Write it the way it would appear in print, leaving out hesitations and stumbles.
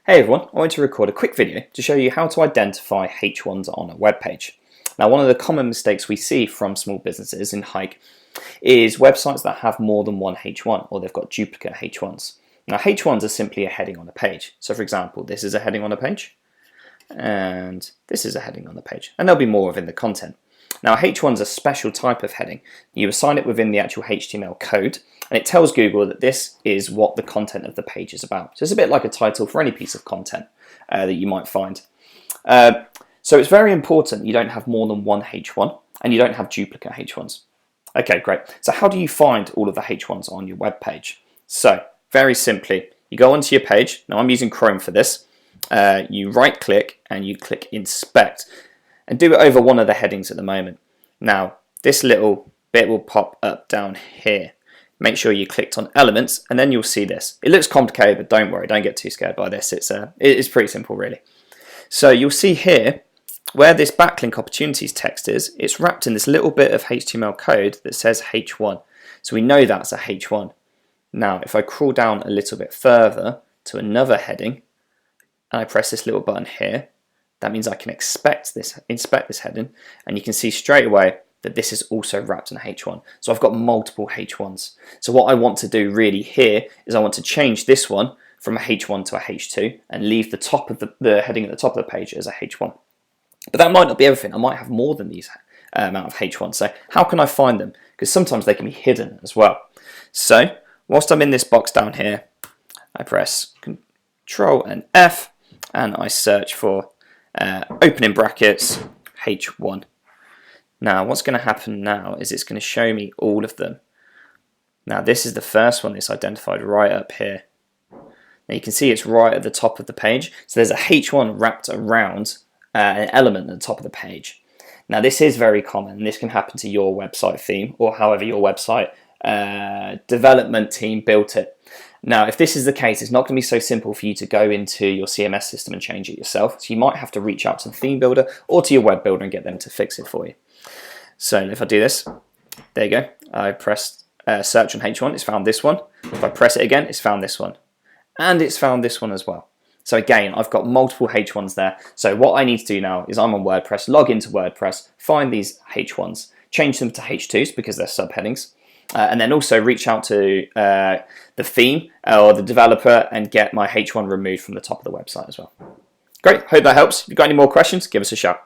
Hey everyone, I want to record a quick video to show you how to identify H1s on a web page. Now, one of the common mistakes we see from small businesses in Hike is websites that have more than one H1 or they've got duplicate H1s. Now, H1s are simply a heading on a page. So for example, this is a heading on a page and this is a heading on the page, and there'll be more within the content. Now, H1 is a special type of heading. You assign it within the actual HTML code, and it tells Google that this is what the content of the page is about. So it's a bit like a title for any piece of content that you might find. So it's very important you don't have more than one H1 and you don't have duplicate H1s. Okay, great. So how do you find all of the H1s on your web page? So very simply, you go onto your page. Now I'm using Chrome for this. You right click and you click inspect, and do it over one of the headings at the moment. Now, this little bit will pop up down here. Make sure you clicked on elements, and then you'll see this. It looks complicated, but don't worry, don't get too scared by this. It's pretty simple, really. So you'll see here, where this backlink opportunities text is, it's wrapped in this little bit of HTML code that says H1. So we know that's a H1. Now, if I crawl down a little bit further to another heading, and I press this little button here, that means I can inspect this heading, and you can see straight away that this is also wrapped in H1. So I've got multiple H1s. So what I want to do really here is I want to change this one from a H1 to a H2 and leave the top of the heading at the top of the page as a H1. But that might not be everything. I might have more than these amount of H1s. So how can I find them? Because sometimes they can be hidden as well. So whilst I'm in this box down here, I press Control and F and I search for opening brackets H1. Now what's going to happen now is it's going to show me all of them. Now this is the first one that's identified right up here. Now you can see it's right at the top of the page. So there's a H1 wrapped around an element at the top of the page. Now this is very common, and this can happen to your website theme or however your website development team built it. Now, if this is the case, it's not going to be so simple for you to go into your CMS system and change it yourself. So you might have to reach out to the theme builder or to your web builder and get them to fix it for you. So if I do this, there you go. I pressed search on H1, it's found this one. If I press it again, it's found this one. And it's found this one as well. So again, I've got multiple H1s there. So what I need to do now is I'm on WordPress, log into WordPress, find these H1s, change them to H2s because they're subheadings. And then also reach out to the theme or the developer and get my H1 removed from the top of the website as well. Great, hope that helps. If you've got any more questions, give us a shout.